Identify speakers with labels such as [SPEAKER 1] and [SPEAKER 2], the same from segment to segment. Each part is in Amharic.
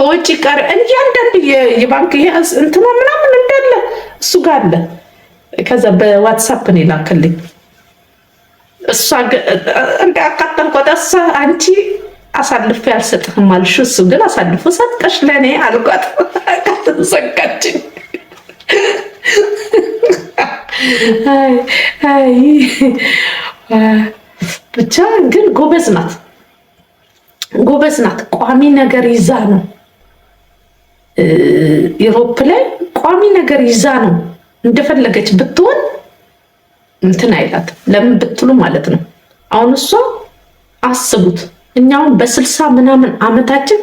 [SPEAKER 1] ከወጪ ቀር እያንዳንዱ የባንክ ያዝ እንትኑ ምናምን እንዳለ እሱ ጋር አለ። ከዛ በዋትስአፕ ነው ላከልኝ። እሷ እንደ አቃጠልኳት። እሷ አንቺ አሳልፌ አልሰጥህም አልሽ፣ እሱ ግን አሳልፎ ሰጠሽ ለእኔ አልኳት። ዘጋችኝ። ብቻ ግን ጎበዝ ናት፣ ጎበዝ ናት። ቋሚ ነገር ይዛ ነው ዩሮፕ ላይ ቋሚ ነገር ይዛ ነው እንደፈለገች ብትሆን እንትን አይላትም። ለምን ብትሉ ማለት ነው አሁን እሷ አስቡት፣ እኛውን በ60 ምናምን አመታችን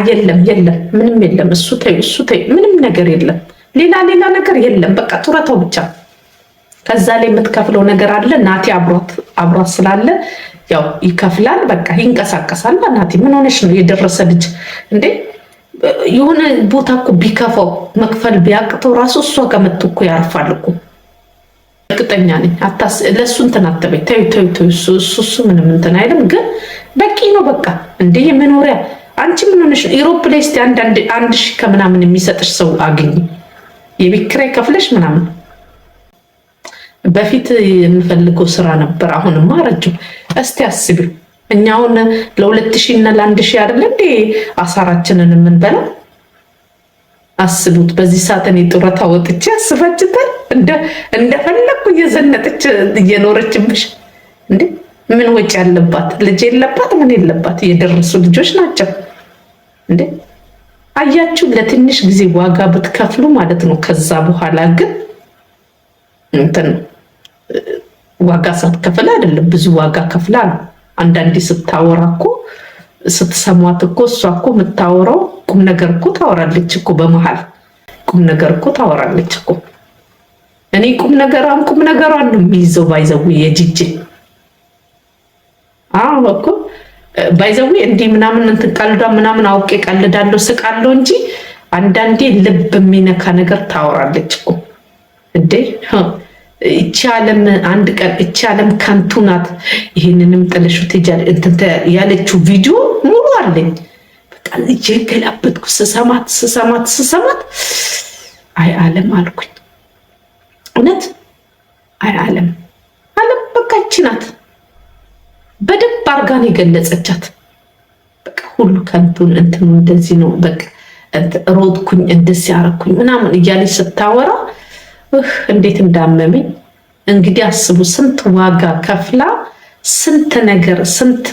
[SPEAKER 1] የለም የለም ምንም የለም፣ እሱ ተይ ምንም ነገር የለም፣ ሌላ ነገር የለም። በቃ ጡረታው ብቻ። ከዛ ላይ የምትከፍለው ነገር አለ። ናቲ አብሯት ስላለ ያው ይከፍላል። በቃ ይንቀሳቀሳል። ናቲ ምን ሆነሽ ነው? የደረሰ ልጅ እንዴ የሆነ ቦታ እኮ ቢከፋው መክፈል ቢያቅተው ራሱ እሷ ጋር መጥቶ እኮ ያርፋል እኮ። እርግጠኛ ነኝ። ለእሱ እንትን አትበይ። ተይው እሱ ምንም እንትን አይልም። ግን በቂ ነው በቃ። እንዴ የመኖሪያ አንቺ ምን ሆነሽ ነው? ዩሮፕ ላይ እስቲ አንድ ሺህ ከምናምን የሚሰጥሽ ሰው አግኝ፣ የቤት ኪራይ ከፍለሽ ምናምን። በፊት የምፈልገው ስራ ነበር፣ አሁንማ አረጀው። እስቲ አስቢው፣ እኛውን ለ2000 እና ለ1000 አይደል እንዴ አሳራችንን የምንበላው? አስቡት። በዚህ ሰዓት እኔ ጡረታ ወጥቼ አስባችታል እንደፈለኩ እየዘነጠች እየኖረችብሽ እንዴ። ምን ወጪ ያለባት ልጅ የለባት ምን የለባት፣ የደረሱ ልጆች ናቸው እንዴ። አያችሁ፣ ለትንሽ ጊዜ ዋጋ ብትከፍሉ ማለት ነው። ከዛ በኋላ ግን እንትን ዋጋ ሳትከፍል አይደለም፣ ብዙ ዋጋ ከፍላ ነው። አንዳንዴ ስታወራ እኮ ስትሰሟት እኮ እሷ እኮ የምታወራው ቁም ነገር እኮ ታወራለች እኮ፣ በመሀል ቁም ነገር እኮ ታወራለች እኮ። እኔ ቁም ነገሯን ነው የሚይዘው። ባይዘው የጂጂ እኮ ባይዘው እንዲህ ምናምን እንትን ቀልዷ ምናምን አውቄ ቀልዳለሁ ስቃለሁ እንጂ አንዳንዴ ልብ የሚነካ ነገር ታወራለች እኮ እንዴ። እቺ ዓለም አንድ ቀን እቺ ዓለም ከንቱ ናት፣ ይሄንንም ጥለሹ ትጃል ያለችው ቪዲዮ ሙሉ አለኝ። በቃ እየገላበጥኩ ስሰማት አይ ዓለም አልኩኝ። እውነት አይ ዓለም በቃ እቺ ናት። በደንብ አርጋን የገለጸቻት በቃ ሁሉ ከንቱን እንትኑ እንደዚህ ነው በቃ ሮጥኩኝ እንደዚህ አረኩኝ ምናምን እያለች ስታወራ እንዴት እንዳመመኝ እንግዲህ አስቡ። ስንት ዋጋ ከፍላ ስንት ነገር ስንት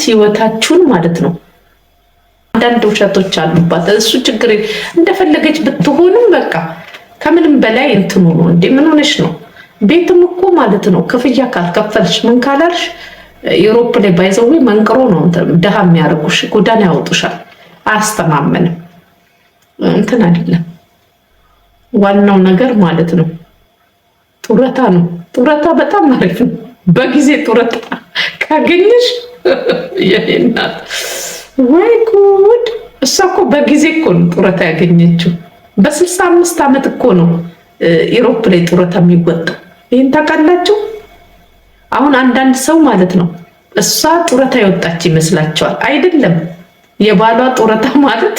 [SPEAKER 1] ህይወታችሁን ማለት ነው። አንዳንድ ውሸቶች አሉባት። እሱ ችግር እንደፈለገች ብትሆንም በቃ ከምንም በላይ እንትኑ ነው። እንዴ ምን ሆነሽ ነው? ቤትም እኮ ማለት ነው ክፍያ ካልከፈልሽ ምን ካላልሽ ዩሮፕ ላይ ባይዘው መንቅሮ ነው ደሃ የሚያደርጉሽ፣ ጎዳና ያወጡሻል። አያስተማመንም እንትን አይደለም። ዋናው ነገር ማለት ነው ጡረታ ነው። ጡረታ በጣም አሪፍ ነው። በጊዜ ጡረታ ካገኘሽ የኔናት ወይ ጉድ! እሷ እኮ በጊዜ እኮ ነው ጡረታ ያገኘችው። በ65 ዓመት እኮ ነው ዩሮፕ ላይ ጡረታ የሚወጣው። ይህን ታውቃላችሁ? አሁን አንዳንድ ሰው ማለት ነው እሷ ጡረታ የወጣች ይመስላቸዋል። አይደለም። የባሏ ጡረታ ማለት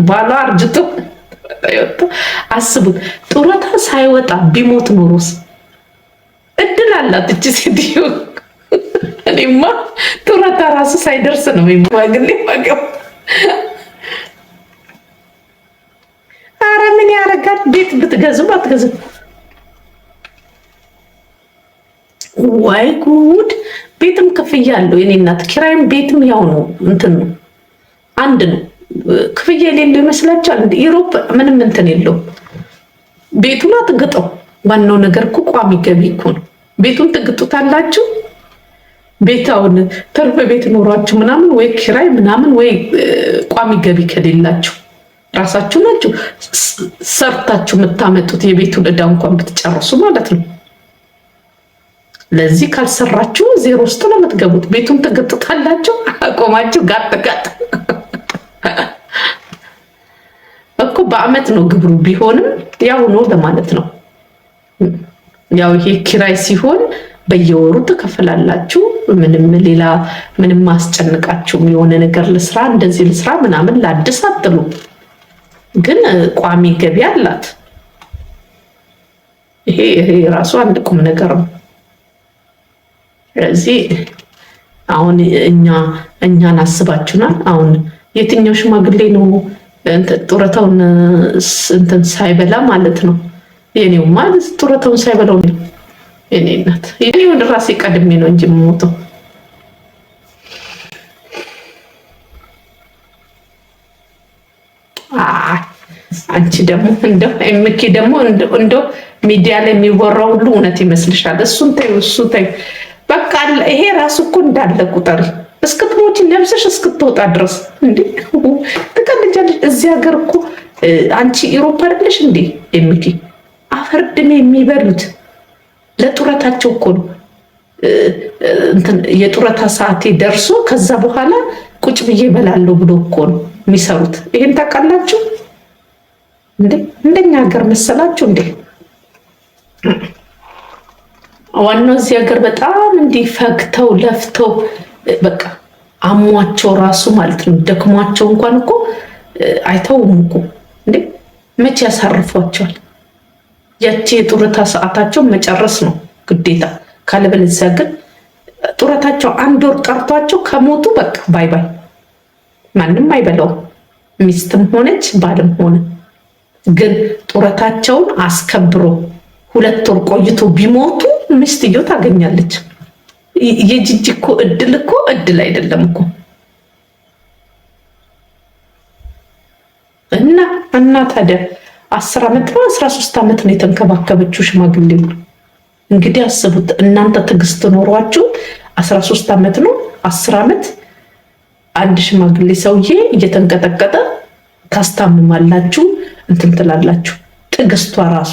[SPEAKER 1] ባሏ አርጅቶ አስቡት። ጡረታ ሳይወጣ ቢሞት ኖሮስ እድል አላት እቺ ሴትዮ። እኔማ ጡረታ ራሱ ሳይደርስ ነው የሚማግል ማገው። አረ ምን ያረጋል? ቤት ብትገዙ ባትገዙ ወይ ጉድ! ቤትም ክፍያ አለው የኔ እናት። ኪራይም ቤትም ያው ነው፣ እንትን ነው፣ አንድ ነው። ክፍያ የሌለው ይመስላችኋል? ዩሮፕ ምንም እንትን የለውም። ቤቱን አትግጠው። ዋናው ነገር እኮ ቋሚ ገቢ እኮ ነው። ቤቱን ትግጡታላችሁ። ቤታውን ተርፈ ቤት ኖሯችሁ ምናምን ወይ ኪራይ ምናምን ወይ ቋሚ ገቢ ከሌላችሁ ራሳችሁ ናችሁ ሰርታችሁ የምታመጡት የቤቱን ዕዳ እንኳን ብትጨርሱ ማለት ነው። ለዚህ ካልሰራችሁ ዜሮ ውስጥ ነው የምትገቡት። ቤቱን ትገጥጣላችሁ አቆማችሁ ጋጥ እኮ በአመት ነው ግብሩ። ቢሆንም ያው ነው ለማለት ነው። ያው ይሄ ኪራይ ሲሆን በየወሩ ትከፍላላችሁ። ምንም ሌላ ምንም ማስጨንቃችሁም የሆነ ነገር ልስራ እንደዚህ ልስራ ምናምን ላድስ አትሉ። ግን ቋሚ ገቢ አላት። ይሄ ራሱ አንድ ቁም ነገር ነው። ስለዚህ አሁን እኛን አስባችሁናል። አሁን የትኛው ሽማግሌ ነው ጡረታውን እንትን ሳይበላ ማለት ነው? የኔው ማለት ጡረታውን ሳይበላው ነው። የኔ እናት የኔውን ራሴ ቀድሜ ነው እንጂ የምሞተው። አንቺ ደግሞ እንደው ኤምኬ ደግሞ እንደው ሚዲያ ላይ የሚወራው ሁሉ እውነት ይመስልሻል? እሱን ተይው፣ እሱ ተይው በቃ። ይሄ ራሱ እኮ እንዳለ ቁጠሪ እስክትሞቺ ነብሰሽ እስክትወጣ ድረስ እንዴ ትቀልጃለሽ። እዚህ ሀገር እኮ አንቺ ኢሮፓ አይደለሽ እንዴ ኤምኬ? አፈርድሜ የሚበሉት ለጡረታቸው እኮ ነው። የጡረታ ሰዓቴ ደርሶ ከዛ በኋላ ቁጭ ብዬ እበላለሁ ብሎ እኮ ነው የሚሰሩት። ይሄን ታውቃላችሁ እንዴ? እንደኛ ሀገር መሰላችሁ እንዴ? ዋናው እዚህ ሀገር በጣም እንዲህ ፈግተው ለፍተው በቃ አሟቸው ራሱ ማለት ነው ደክሟቸው እንኳን እኮ አይተውም እኮ እንዴ። መቼ ያሳርፏቸዋል? ያቺ የጡረታ ሰዓታቸው መጨረስ ነው ግዴታ። ካለበለዚያ ግን ጡረታቸው 1 ወር ቀርቷቸው ከሞቱ በቃ ባይ ባይ፣ ማንም አይበላውም፣ ሚስትም ሆነች ባልም ሆነ። ግን ጡረታቸውን አስከብሮ 2 ወር ቆይቶ ቢሞቱ ሚስትየው ታገኛለች። የጂጂ እኮ እድል አይደለም እኮ እና ታዲያ 10 ዓመት ነው 13 ዓመት ነው የተንከባከበችው ሽማግሌው። እንግዲህ አስቡት እናንተ ትዕግስት ኖሯችሁ 13 ዓመት ነው 10 ዓመት አንድ ሽማግሌ ሰውዬ እየተንቀጠቀጠ ታስታምማላችሁ፣ እንትን ትላላችሁ። ትዕግስቷ ራሱ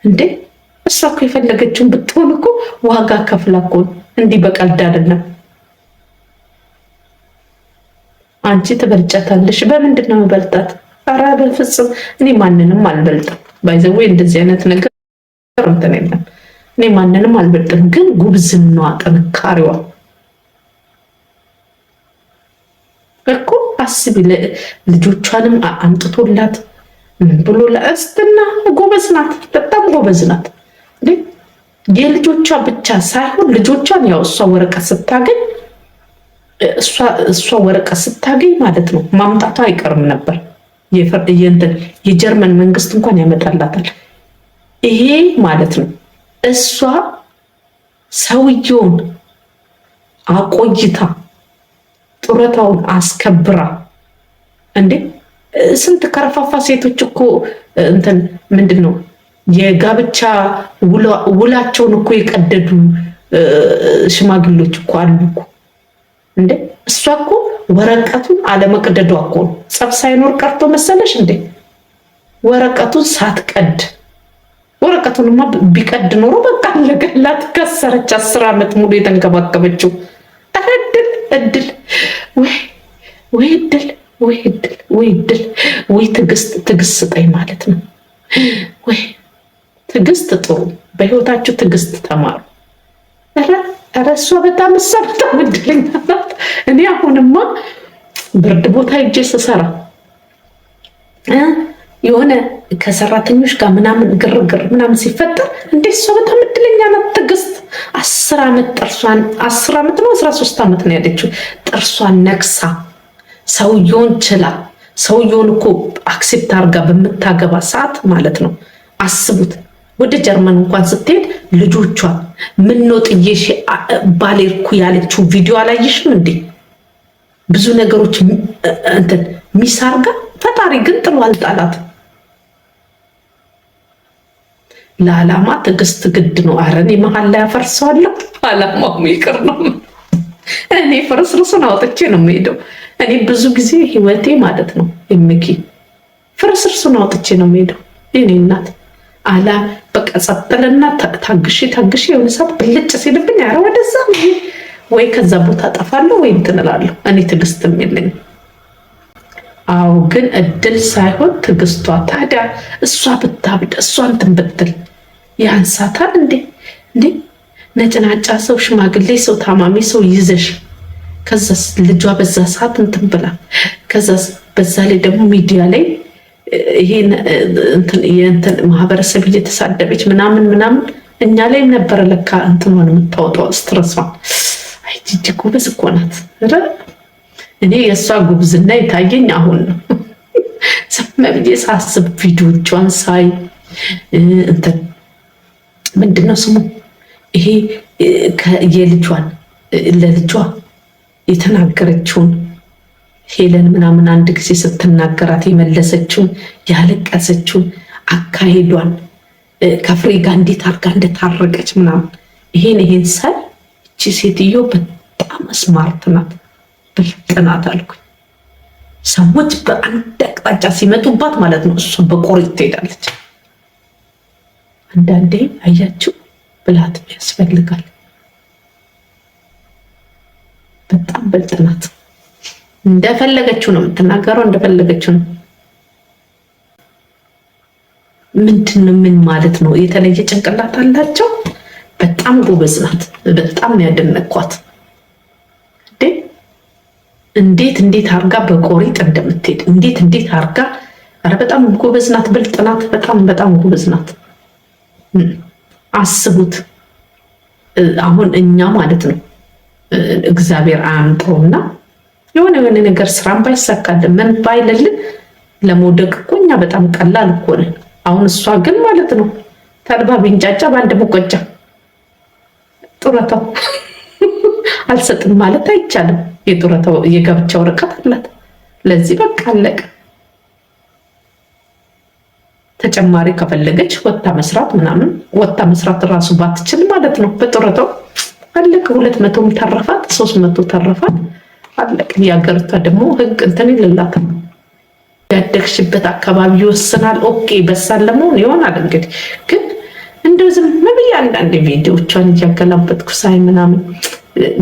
[SPEAKER 1] እንዴ! እሷ እኮ የፈለገችውን ብትሆን እኮ ዋጋ ከፍላ እኮ እንዲህ በቀልድ አይደለም። አንቺ ትበልጫታለሽ። በምንድን ነው የምበልጣት? ኧረ በፍጹም እኔ ማንንም አልበልጥም። ባይዘዌ እንደዚህ አይነት ነገር እንትን የለም። እኔ ማንንም አልበልጥም። ግን ጉብዝናዋ፣ ጥንካሬዋ እኮ አስቢ። ልጆቿንም አምጥቶላት ምን ብሎ ለእስትና ጎበዝ ናት፣ በጣም ጎበዝ ናት። የልጆቿ ብቻ ሳይሆን ልጆቿን ያው እሷ ወረቀት ስታገኝ ማለት ነው ማምጣቷ አይቀርም ነበር። የጀርመን መንግስት እንኳን ያመጣላታል። ይሄ ማለት ነው እሷ ሰውየውን አቆይታ ጡረታውን አስከብራ እንዴ! ስንት ከረፋፋ ሴቶች እኮ እንትን ምንድን ነው የጋብቻ ውላቸውን እኮ የቀደዱ ሽማግሌዎች እኮ አሉ እኮ እንዴ! እሷ እኮ ወረቀቱን አለመቅደዷ እኮ ነው። ጸብ ሳይኖር ቀርቶ መሰለሽ እንዴ? ወረቀቱን ሳትቀድ፣ ወረቀቱንማ ቢቀድ ኖሮ በቃ አለቀላት፣ ከሰረች። 10 ዓመት ሙሉ የተንከባከበችው እድል ወይ እድል ወይ ትዕግስት ስጠኝ ማለት ነው። ወይ ትዕግስት ጥሩ፣ በህይወታችሁ ትዕግስት ተማሩ። ኧረ እሷ በጣም እድለኛ ናት። እኔ አሁንማ ብርድ ቦታ ሄጄ ስሰራ የሆነ ከሰራተኞች ጋር ምናምን ግርግር ምናምን ሲፈጠር እንዴ እሷ በጣም እድለኛ ናት። ትዕግስት 10 ዓመት ጥርሷን 10 ዓመት ነው 13 ዓመት ነው ያለችው። ጥርሷን ነክሳ ሰውየውን ችላ፣ ሰውየውን እኮ አክሴፕት አድርጋ በምታገባ ሰዓት ማለት ነው። አስቡት ወደ ጀርመን እንኳን ስትሄድ ልጆቿን ምነው ጥዬሽ ባሌርኩ ያለችው ቪዲዮ አላየሽም እንዴ? ብዙ ነገሮች እንትን ሚስ አድርጋ፣ ፈጣሪ ግን ጥሎ አልጣላትም። ለዓላማ ትዕግስት ግድ ነው። ኧረ እኔ መሀል ላይ አፈርሰዋለሁ። ዓላማው ይቅር ነው። እኔ ፍርስርሱን አውጥቼ ነው የምሄደው። እኔ ብዙ ጊዜ ህይወቴ ማለት ነው እምኪ ፍርስርሱን አውጥቼ ነው የምሄደው። የኔ እናት አላ በቃ ጸጥልና ታግሼ የሆነ ሰዓት ብልጭ ሲልብኝ ኧረ ወደዛ ወይ ከዛ ቦታ ጠፋለሁ ወይ እንትን እላለሁ። እኔ ትዕግስትም የለኝም። አዎ ግን እድል ሳይሆን ትዕግስቷ። ታዲያ እሷ ብታብድ እሷ እንትን ብትል ያንሳታል እንዴ? ነጭናጫ ሰው፣ ሽማግሌ ሰው፣ ታማሚ ሰው ይዘሽ ከዛስ ልጇ በዛ ሰዓት እንትን ብላ ከዛስ በዛ ላይ ደግሞ ሚዲያ ላይ ይሄን እንትን ማህበረሰብ እየተሳደበች ምናምን እኛ ላይ ነበረ ለካ እንትን ሆነ የምታወጣው ስትረሷን። አይ ጂጂ ጎበዝ እኮ ናት። እኔ የእሷ ጉብዝና የታየኝ አሁን ነው። ዝም ብዬ ሳስብ ቪዲዮቿን ሳይ እንትን ምንድነው ስሙ ይሄ የልጇን ለልጇ የተናገረችውን ሄለን ምናምን አንድ ጊዜ ስትናገራት የመለሰችውን ያለቀሰችውን አካሄዷን ከፍሬ ጋር እንዴት አድርጋ እንደታረቀች ምናምን ይሄን ሳይ እቺ ሴትዮ በጣም ስማርት ናት፣ ብልጥ ናት አልኩኝ። ሰዎች በአንድ አቅጣጫ ሲመጡባት ማለት ነው እሷ በቆሪጥ ትሄዳለች። አንዳንዴ አያችሁ ብላት ያስፈልጋል። በጣም ብልጥ ናት። እንደፈለገችው ነው የምትናገረው፣ እንደፈለገችው ነው። ምንድነው ምን ማለት ነው? የተለየ ጭንቅላት አላቸው። በጣም ጎበዝ ናት። በጣም ያደነኳት እንዴት አርጋ በቆሪጥ እንደምትሄድ እንዴት አርጋ። ኧረ በጣም ጎበዝ ናት፣ ብልጥ ናት። በጣም ጎበዝ ናት። አስቡት አሁን እኛ ማለት ነው እግዚአብሔር አያምጣውና የሆነ ነገር ስራም ባይሳካልን ምን ባይልልን ለመውደቅ እኮ እኛ በጣም ቀላል እኮ ነን። አሁን እሷ ግን ማለት ነው ተልባ ቢንጫጫ በአንድ ሙቀጫ ጡረታው አልሰጥም ማለት አይቻልም። የጡረታው የጋብቻ ወረቀት አላት። ለዚህ በቃ አለቀ። ተጨማሪ ከፈለገች ወጣ መስራት ምናምን ወጣ መስራት ራሱ ባትችል ማለት ነው በጡረታው አለቀ። 200ም ተረፋት 300 ተረፋት አለቀ። የሀገሪቷ ደግሞ ህግ እንትን ይልላታል። ያደግሽበት አካባቢ ይወስናል። ኦኬ በሳል ለመሆን ይሆናል እንግዲህ። ግን እንደው ዝም ብዬ አንዳንድ ቪዲዮቿን እያገላበጥኩ ሳይ ምናምን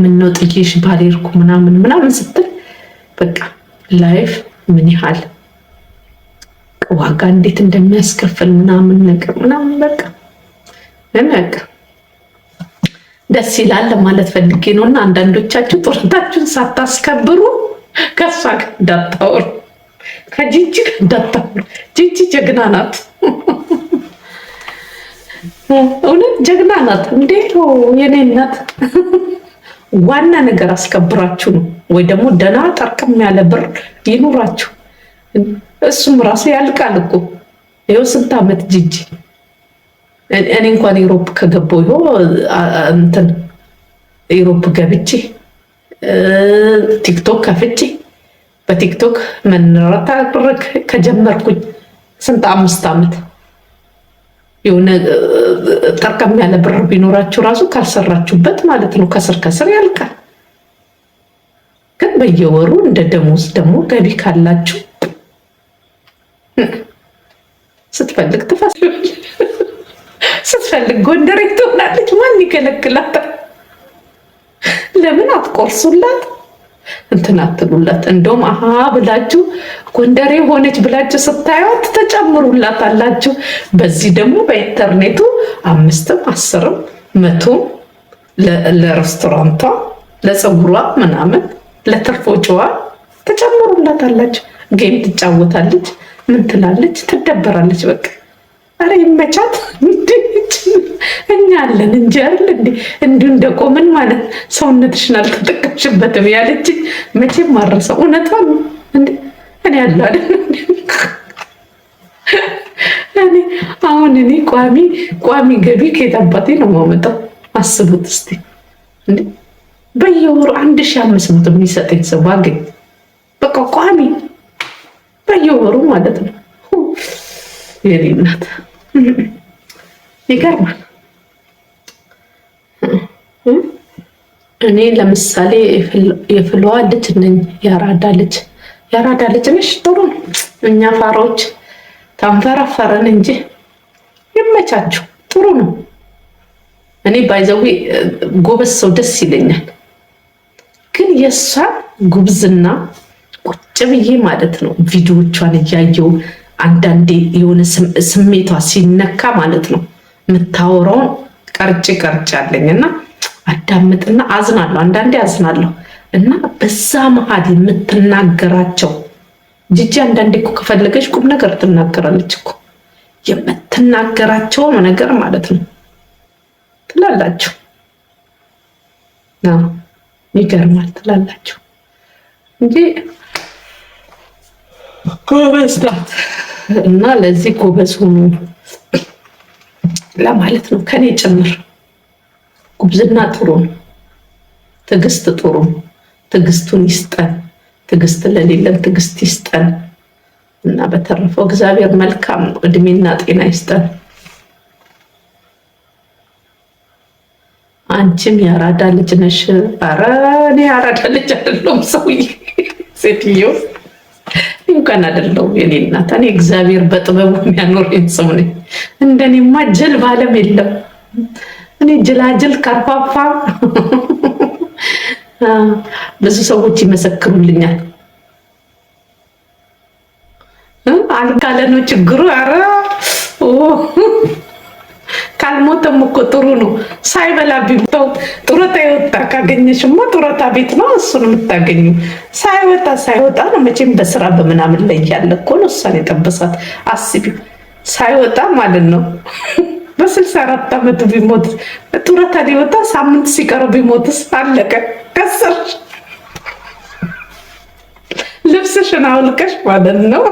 [SPEAKER 1] ምነው ጥዬሽ ባልሄድኩ ምናምን ስትል በቃ ላይፍ ምን ያህል ዋጋ እንዴት እንደሚያስከፍል ምናምን ነገር ምናምን በቃ ደስ ይላል ማለት ፈልጌ ነው። እና አንዳንዶቻችሁ ጡረታችሁን ሳታስከብሩ ከሷ ጋር እንዳታወሩ፣ ከጂጂ ጋር እንዳታወሩ። ጂጂ ጀግና ናት፣ እውነት ጀግና ናት። እንዴት የኔ እናት ዋና ነገር አስከብራችሁ ነው ወይ ደግሞ ደህና ጠርቅም ያለ ብር ይኑራችሁ። እሱም ራሱ ያልቃል እኮ። ይኸው ስንት ዓመት ጂጂ እኔ እንኳን ዩሮፕ ከገባሁ ይኸው እንትን ዩሮፕ ገብቼ ቲክቶክ ከፍቼ በቲክቶክ መንራት አድርግ ከጀመርኩኝ ስንት 5 ዓመት። የሆነ ጠርቀም ያለ ብር ቢኖራችሁ ራሱ ካልሰራችሁበት ማለት ነው ከስር ያልቃል። ግን በየወሩ እንደ ደሞዝ ደግሞ ገቢ ካላችሁ ስትፈልግ ትፈስልኝ ስትፈልግ ጎንደሬ ትሆናለች። ማን ይከለክላታል? ለምን አትቆርሱላት? እንትን አትሉላት? እንደውም አሃ ብላችሁ ጎንደሬ ሆነች ብላችሁ ስታዩት ተጨምሩላት አላችሁ። በዚህ ደግሞ በኢንተርኔቱ 5ም 10ም 100ም ለሬስቶራንቷ ለፀጉሯ ምናምን ለትርፍ ወጪዋ ተጨምሩላት አላችሁ። ጌም ትጫወታለች፣ ምን ትላለች፣ ትደበራለች። በቃ አረ ይመቻት። እኛ አለን እንጂ አይደል እንዲሁ እንደቆምን ማለት ሰውነትሽን አልተጠቀምሽበትም ያለች መቼም ማረሰው እውነቷን ነው። እኔ ያለው አይደል እኔ ቋሚ ገቢ ከየት አባቴ ነው የማመጣው? አስቡት እስቲ በየወሩ 1500 የሚሰጠኝ ሰው ባገኝ በቃ ቋሚ በየወሩ ማለት ነው። የኔ እናት ይገርማል። እኔ ለምሳሌ የፍለዋ ልጅ ነኝ። ያራዳ ልጅ ነሽ። ጥሩ ነው። እኛ ፋሮች ታንፈራፈረን እንጂ ይመቻችሁ። ጥሩ ነው። እኔ ባይዘዊ ጎበዝ ሰው ደስ ይለኛል። ግን የእሷ ጉብዝና ቁጭ ብዬ ማለት ነው ቪዲዮቿን እያየው አንዳንዴ የሆነ ስሜቷ ሲነካ ማለት ነው የምታወራውን ቀርጭ አለኝና አዳምጥና አዝናለሁ። አንዳንዴ አዝናለሁ እና በዛ መሀል የምትናገራቸው ጂጂ አንዳንዴ እኮ ከፈለገች ቁም ነገር ትናገራለች እኮ የምትናገራቸው ነገር ማለት ነው ትላላችሁ። ይገርማል ትላላችሁ እንጂ ጎበዝ ናት። እና ለዚህ ጎበዝ ሁኑ ለማለት ነው ከኔ ጭምር። ጉብዝና ጥሩ ነው፣ ትዕግስት ጥሩ ነው። ትዕግስቱን ይስጠን፣ ትዕግስት ለሌለን ትዕግስት ይስጠን። እና በተረፈው እግዚአብሔር መልካም ነው፣ እድሜና ጤና ይስጠን። አንቺም ያራዳ ልጅ ነሽ። ኧረ እኔ ያራዳ ልጅ አይደለሁም ሰውዬ፣ ሴትዮ እንኳን አይደለሁም የኔ እናት። እኔ እግዚአብሔር በጥበቡ የሚያኖረኝ ሰው ነኝ። እንደኔማ ጅል ባለም የለም። እኔ ጅላጅል ከርፋፋ ብዙ ሰዎች ይመሰክሩልኛል። አልካለ ነው ችግሩ። ኧረ ካልሞተም እኮ ጥሩ ነው። ሳይበላ ቢሞተው ጡረታ የወጣ ካገኘሽማ ጡረታ ቤት ነው እሱን የምታገኙ። ሳይወጣ ነው መቼም በስራ በምናምን ላይ ያለ እኮ ነው እሷን የጠበሳት። አስቢው ሳይወጣ ማለት ነው። በ64 ዓመቱ ቢሞት ጡረታ ሊወጣ ሳምንት ሲቀረው ቢሞትስ አለቀ፣ ከሰርሽ። ልብስሽን አውልቀሽ ማለት ነው።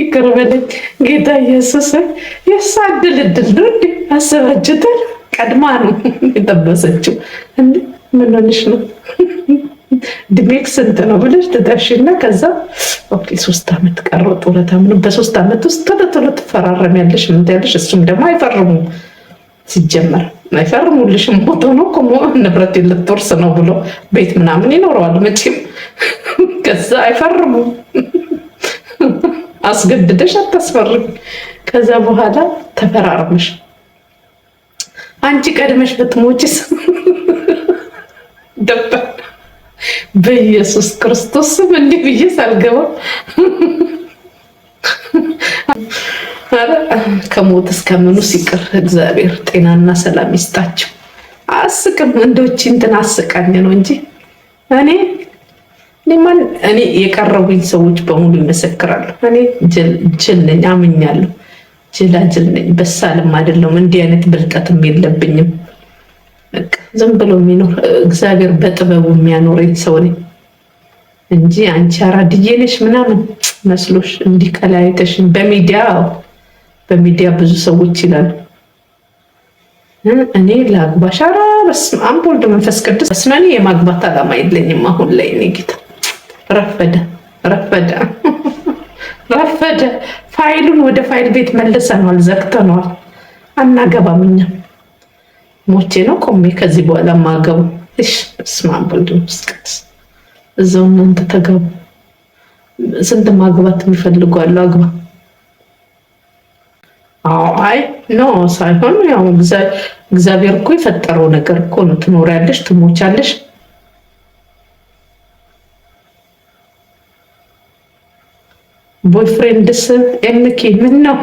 [SPEAKER 1] ይቅር በለኝ ጌታ ኢየሱስ። የእሷ እድል ነው እንዴ? አሰባችሁታል? ቀድማ ነው የጠበሰችው። ምን ሆነሽ ነው? እድሜክ ስንት ነው ብለሽ ትደርሽና ከዛ ኦኬ 3 ዓመት ቀረው ጡረታ። ምን በ3 ዓመት ውስጥ ቶሎ ትፈራረሚያለሽ። ምን ትያለሽ? እሱም ደግሞ አይፈርሙም፣ ሲጀመር አይፈርሙልሽም። ሞቶ ነው ቆሞ ንብረት ልትወርስ ነው ብሎ ቤት ምናምን ይኖረዋል መቼም። ከዛ አይፈርሙም። አስገድደሽ አታስፈርም። ከዛ በኋላ ተፈራርመሽ አንቺ ቀድመሽ ብትሞቺስ? ደባ በኢየሱስ ክርስቶስ ስም እንዲህ ብዬ ሳልገባ አረ ከሞት እስከምኑ ሲቀር እግዚአብሔር ጤናና ሰላም ይስጣቸው። አስቅም እንደውቺ እንትን አስቃኝ ነው እንጂ እኔ የቀረቡኝ ሰዎች በሙሉ ይመሰክራሉ። እኔ ጅል ነኝ፣ አምኛለሁ። ጅላጅል ነኝ፣ በሳልም አይደለሁም። እንዲህ አይነት ብልጠትም የለብኝም። ዝም ብሎ የሚኖር እግዚአብሔር በጥበቡ የሚያኖረኝ ሰው ነኝ እንጂ አንቺ አራድዬ ነሽ ምናምን መስሎሽ እንዲህ ከላይተሽ በሚዲያ ብዙ ሰዎች ይላሉ እኔ ለአግባሽ። ኧረ በስመ አብ ወወልድ ወመንፈስ ቅዱስ። በስመ አብ የማግባት አላማ የለኝም አሁን ላይ። እኔ ጌታ ረፈደ። ፋይሉን ወደ ፋይል ቤት መልሰነዋል፣ ዘግተነዋል። አናገባም እኛ። ሞቼ ነው ቆሜ ከዚህ በኋላ ማገቡ። እሺ በስመ አብ ወወልድ ወመንፈስ ቅዱስ። እዛው እናንተ ተጋቡ። ስንት ማግባት የሚፈልጉ አሉ፣ አግባ። አይ ኖ ሳይሆን ያው እግዚአብሔር እኮ የፈጠረው ነገር እኮ ነው። ትኖሪያለሽ፣ ትሞቻለሽ። ቦይፍሬንድስ ኤምኬ ምን ነው?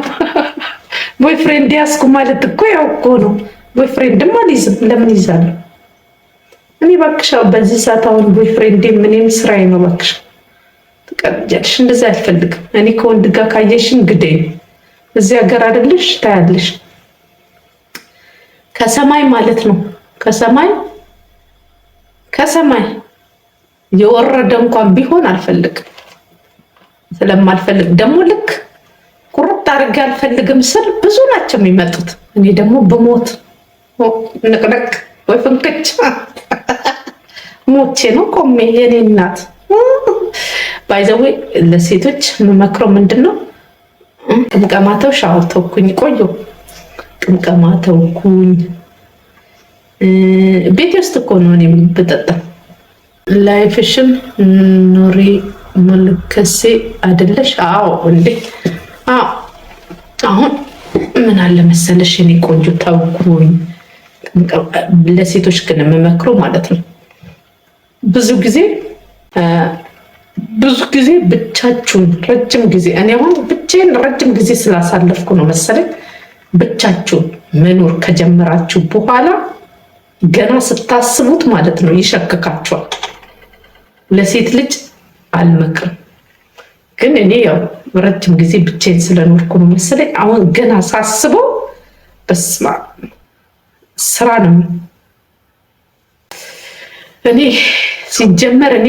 [SPEAKER 1] ቦይፍሬንድ ያስኩ ማለት እኮ ያው እኮ ነው። ቦይፍሬንድም አልይዝም። ለምን ይዛለሁ እኔ? እባክሽ በዚህ ሰዓት አሁን ቦይፍሬንድ ምንም ስራዬ ነው። እባክሽ ትቀልጃለሽ። እንደዛ አልፈልግም እኔ። ከወንድ ጋር ካየሽን ግደኝ። እዚህ ሀገር አይደለሽ ታያለሽ። ከሰማይ ማለት ነው። ከሰማይ የወረደ እንኳን ቢሆን አልፈልግም። ስለማልፈልግ ደግሞ ልክ ቁርጥ አድርጌ አልፈልግም ስል ብዙ ናቸው የሚመጡት። እኔ ደግሞ ብሞት ንቅንቅ ወይ ፍንክች ሞቼ ነው ቆሜ። የኔ እናት ባይዘዌ ለሴቶች የምመክረው ምንድን ነው? ቅምቀማተው ሻወር ተውኩኝ፣ ቆዩ ቅምቀማተውኩኝ። ቤቴ ውስጥ እኮ ነው እኔ ብጠጣ። ላይፍሽን ኖሪ መልከሴ አይደለሽ? አዎ እንዴ! አሁን ምን አለ መሰለሽ እኔ ቆንጆ ተውኩኝ። ለሴቶች ግን የምመክረው ማለት ነው ብዙ ጊዜ ብቻችሁን ረጅም ጊዜ፣ እኔ አሁን ብቻዬን ረጅም ጊዜ ስላሳለፍኩ ነው መሰለኝ ብቻችሁን መኖር ከጀመራችሁ በኋላ ገና ስታስቡት ማለት ነው ይሸክካችኋል። ለሴት ልጅ አልመክርም። ግን እኔ ያው ረጅም ጊዜ ብቻዬን ስለኖርኩ ነው መሰለኝ አሁን ገና ሳስበው በስማ ስራ ነው። እኔ ሲጀመር እኔ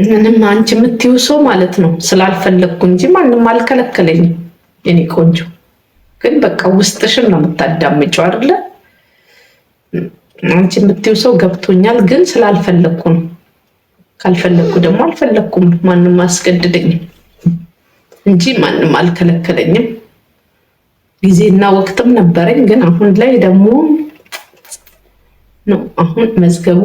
[SPEAKER 1] ምንም አንቺ የምትይው ሰው ማለት ነው ስላልፈለግኩ እንጂ ማንም አልከለከለኝም። እኔ ቆንጆ ግን በቃ ውስጥሽን ነው የምታዳምጪው አይደለ? አንቺ የምትይው ሰው ገብቶኛል፣ ግን ስላልፈለግኩ ነው። ካልፈለግኩ ደግሞ አልፈለግኩም። ማንም አስገድደኝም እንጂ ማንም አልከለከለኝም። ጊዜና ወቅትም ነበረኝ፣ ግን አሁን ላይ ደግሞ ነው አሁን መዝገቡ